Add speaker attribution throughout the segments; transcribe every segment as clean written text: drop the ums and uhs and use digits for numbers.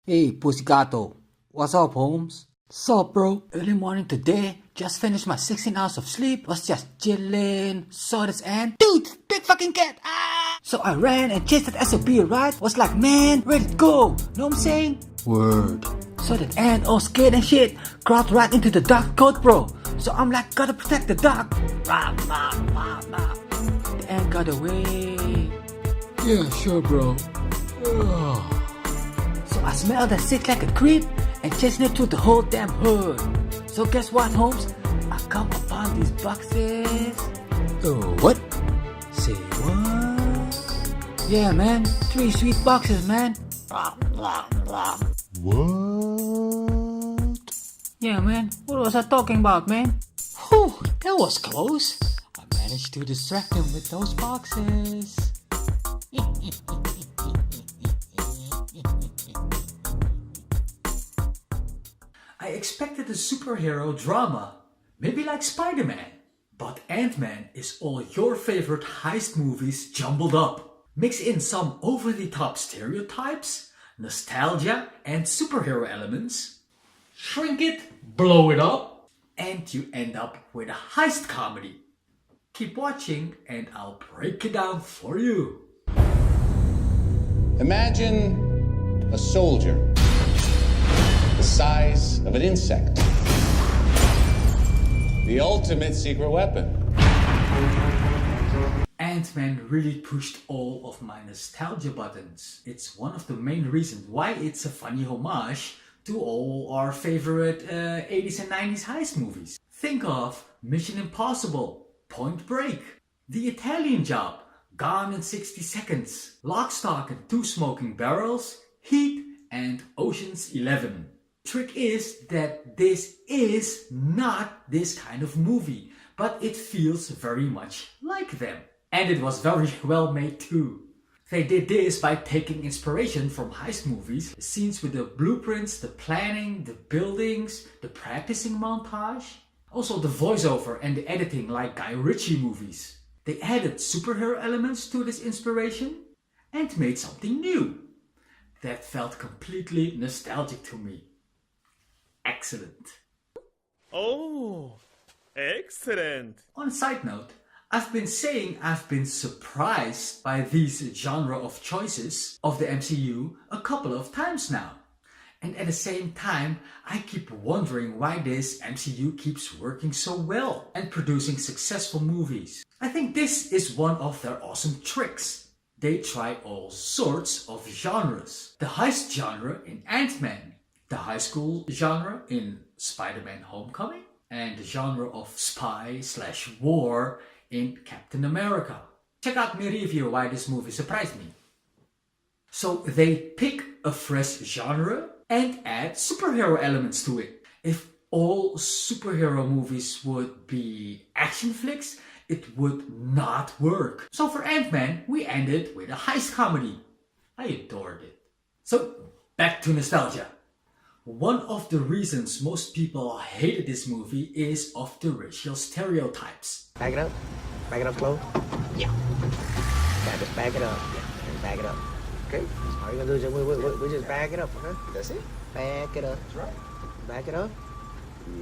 Speaker 1: Hey, Pussygato. What's up, Holmes? Sup, bro? Early morning today, just finished my 16 hours of sleep, was just chilling, saw this ant. Dude, big fucking cat! Ah! So I ran and chased that SOB, right? Was like, man, ready to go. Know what I'm saying? Word. So that ant all scared and shit, crawled right into the dog coat, bro. So I'm like, gotta protect the dog. Rah, rah, rah, rah. The ant got away. Yeah, sure, bro. Ugh. So I smelled that sick like a creep and chasing it through the whole damn hood. So guess what, Holmes? I come upon these boxes. Oh, what? Say what? Yeah, man. 3 sweet boxes, man.
Speaker 2: What?
Speaker 1: Yeah, man. What was I talking about, man? Whew, that was close. I managed to distract them with those boxes. I expected a superhero drama, maybe like Spider-Man. But Ant-Man is all your favorite heist movies jumbled up. Mix in some over-the-top stereotypes, nostalgia and superhero elements. Shrink it, blow it up, and you end up with a heist comedy. Keep watching and I'll break it down for you.
Speaker 3: Imagine a soldier the size of an insect. The ultimate secret weapon.
Speaker 1: Ant-Man really pushed all of my nostalgia buttons. It's one of the main reasons why it's a funny homage to all our favorite 80s and 90s heist movies. Think of Mission Impossible, Point Break, The Italian Job, Gone in 60 Seconds, Lock, Stock and Two Smoking Barrels, Heat and Ocean's 11. Trick is that this is not this kind of movie, but it feels very much like them. And it was very well made too. They did this by taking inspiration from heist movies, the scenes with the blueprints, the planning, the buildings, the practicing montage. Also the voiceover and the editing like Guy Ritchie movies. They added superhero elements to this inspiration and made something new. That felt completely nostalgic to me. Excellent.
Speaker 2: Oh, excellent.
Speaker 1: On a side note, I've been saying I've been surprised by these genre of choices of the MCU a couple of times now. And at the same time, I keep wondering why this MCU keeps working so well and producing successful movies. I think this is one of their awesome tricks. They try all sorts of genres. The heist genre in Ant-Man, the high school genre in Spider-Man Homecoming, and the genre of spy/war in Captain America. Check out my review why this movie surprised me. So they pick a fresh genre and add superhero elements to it. If all superhero movies would be action flicks, it would not work. So for Ant-Man, we ended with a heist comedy. I adored it. So back to nostalgia. One of the reasons most people hated this movie is of the racial stereotypes.
Speaker 4: Back it up. Back it up slow. Yeah. Yeah, just back it up. Yeah, just back it up. Okay? All you're gonna do is we just back it up, okay? That's it. Back it up. That's right. Back it up.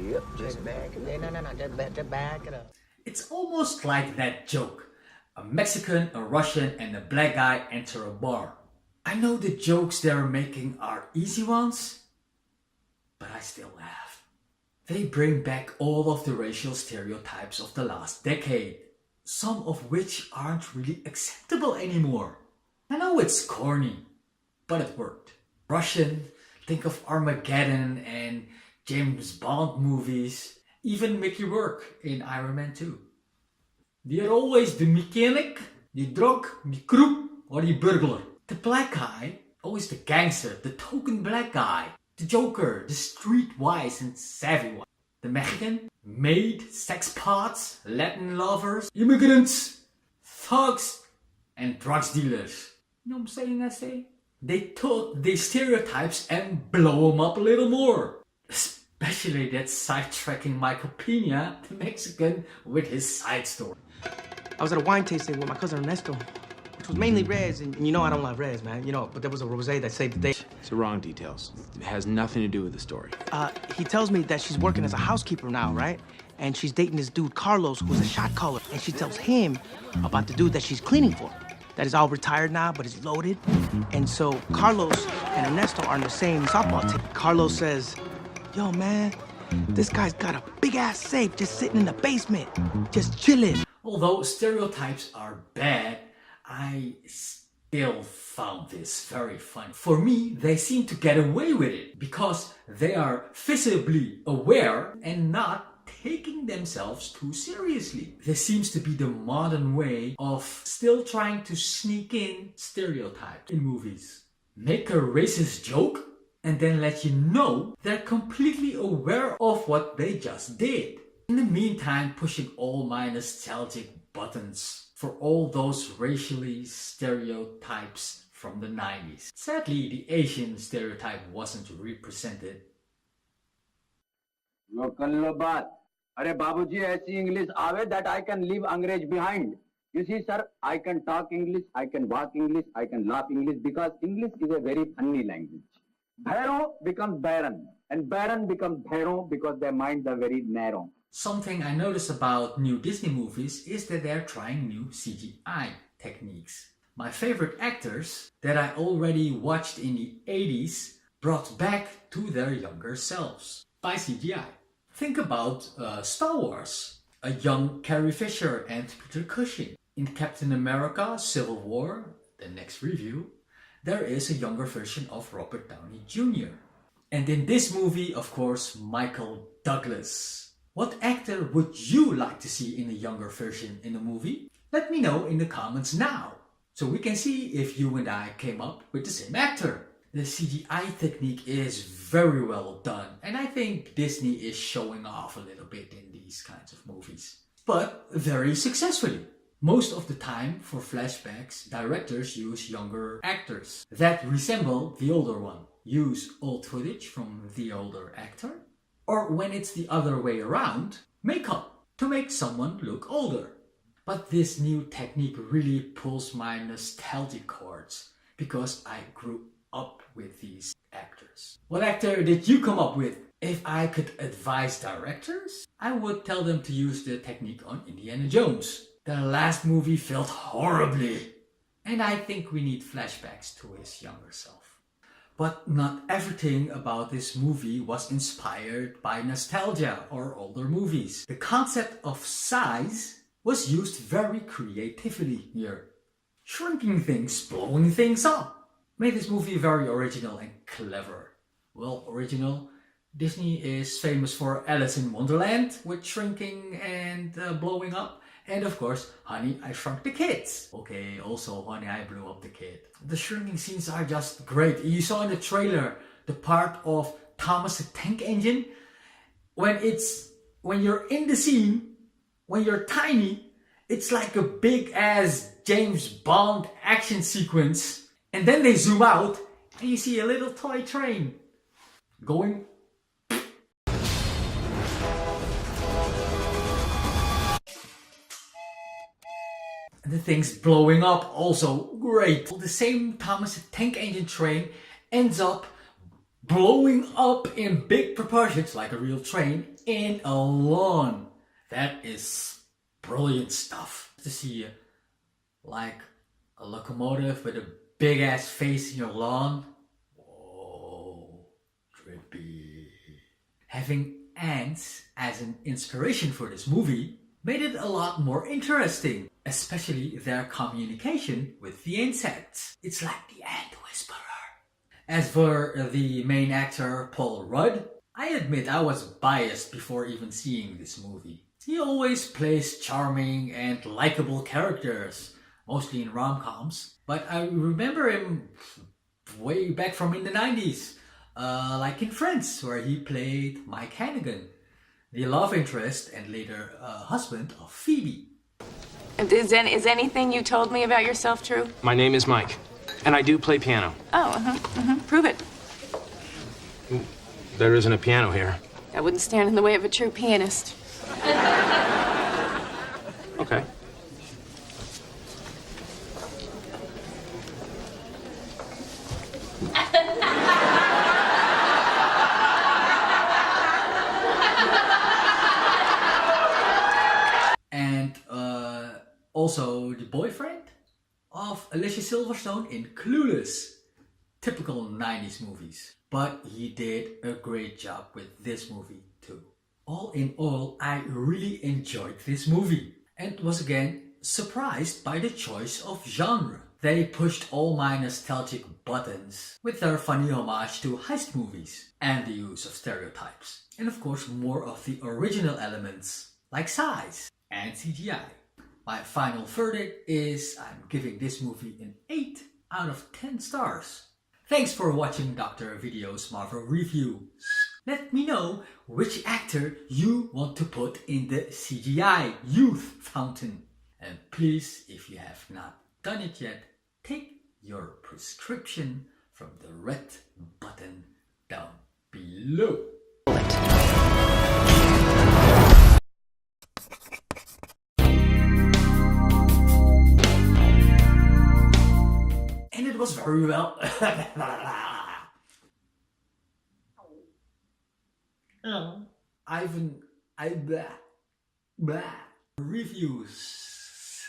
Speaker 4: Yep, just back it up. No, just back it up.
Speaker 1: It's almost like that joke. A Mexican, a Russian, and a black guy enter a bar. I know the jokes they're making are easy ones, but I still laugh. They bring back all of the racial stereotypes of the last decade, some of which aren't really acceptable anymore. I know it's corny, but it worked. Russian, think of Armageddon and James Bond movies, even Mickey Rourke in Iron Man 2. They're always the mechanic, the drunk, the crook, or the burglar. The black guy, always the gangster, the token black guy. The Joker, the streetwise and savvy one. The Mexican, maid, sex pots, Latin lovers, immigrants, thugs, and drugs dealers. You know what I'm saying, I say? They took these stereotypes and blow them up a little more. Especially that sidetracking Michael Pena, the Mexican, with his side story.
Speaker 5: I was at a wine tasting with my cousin Ernesto. We're
Speaker 4: It was mainly reds, and you know I don't like reds, man. You know, but there was a rosé that saved the day.
Speaker 5: It's the wrong details. It has nothing to do with the story.
Speaker 4: He tells me that she's working as a housekeeper now, right? And she's dating this dude, Carlos, who's a shot caller. And she tells him about the dude that she's cleaning for. That is all retired now, but is loaded. And so Carlos and Ernesto are on the same softball team. Carlos says, yo, man, this guy's got a big-ass safe just sitting in the basement, just chilling.
Speaker 1: Although stereotypes are bad, I still found this very funny. For me, they seem to get away with it because they are visibly aware and not taking themselves too seriously. This seems to be the modern way of still trying to sneak in stereotypes in movies. Make a racist joke and then let you know they're completely aware of what they just did. In the meantime, pushing all my nostalgic buttons for all those racially stereotypes from the 90s. Sadly, the Asian stereotype wasn't represented.
Speaker 6: अरे बाबूजी ऐसी English आवे that I can leave अंग्रेज behind. You see, sir, I can talk English, I can walk English, I can laugh English because English is a very funny language. Bhairo becomes Baron, and Baron becomes Bhairo because their minds are very narrow.
Speaker 1: Something I notice about new Disney movies is that they're trying new CGI techniques. My favorite actors that I already watched in the 80s brought back to their younger selves by CGI. Think about Star Wars, a young Carrie Fisher and Peter Cushing. In Captain America Civil War, the next review, there is a younger version of Robert Downey Jr. And in this movie, of course, Michael Douglas. What actor would you like to see in a younger version in a movie? Let me know in the comments now, so we can see if you and I came up with the same actor. The CGI technique is very well done, and I think Disney is showing off a little bit in these kinds of movies. But very successfully. Most of the time, for flashbacks, directors use younger actors that resemble the older one. Use old footage from the older actor. Or when it's the other way around, makeup to make someone look older. But this new technique really pulls my nostalgic chords because I grew up with these actors. What actor did you come up with? If I could advise directors, I would tell them to use the technique on Indiana Jones. The last movie failed horribly, and I think we need flashbacks to his younger self. But not everything about this movie was inspired by nostalgia or older movies. The concept of size was used very creatively here. Shrinking things, blowing things up, made this movie very original and clever. Well, original. Disney is famous for Alice in Wonderland with shrinking and blowing up. And of course, Honey, I Shrunk the Kids. Okay, also Honey, I Blew Up the Kid. The shrinking scenes are just great. You saw in the trailer the part of Thomas the Tank Engine. When you're in the scene, when you're tiny, it's like a big ass James Bond action sequence. And then they zoom out and you see a little toy train going. And the thing's blowing up, also great. The same Thomas the Tank Engine train ends up blowing up in big proportions, like a real train, in a lawn. That is brilliant stuff. To see like a locomotive with a big ass face in your lawn. Whoa, trippy. Having ants as an inspiration for this movie made it a lot more interesting, especially their communication with the insects. It's like the ant whisperer. As for the main actor, Paul Rudd, I admit I was biased before even seeing this movie. He always plays charming and likable characters, mostly in rom-coms. But I remember him way back from in the 90s, like in Friends, where he played Mike Hannigan, the love interest and later husband of Phoebe.
Speaker 7: Is anything you told me about yourself true?
Speaker 5: My name is Mike, and I do play piano.
Speaker 7: Oh, prove it.
Speaker 5: There isn't a piano here.
Speaker 7: I wouldn't stand in the way of a true pianist.
Speaker 5: Okay.
Speaker 1: also the boyfriend of Alicia Silverstone in Clueless. Typical 90s movies. But he did a great job with this movie too. All in all, I really enjoyed this movie and was again surprised by the choice of genre. They pushed all my nostalgic buttons with their funny homage to heist movies and the use of stereotypes. And of course more of the original elements like size and CGI. My final verdict is I'm giving this movie an 8 out of 10 stars. Thanks for watching Dr. Video's Marvel Reviews. Let me know which actor you want to put in the CGI youth fountain. And please, if you have not done it yet, take your prescription from the red button down below. And it was very well. Reviews.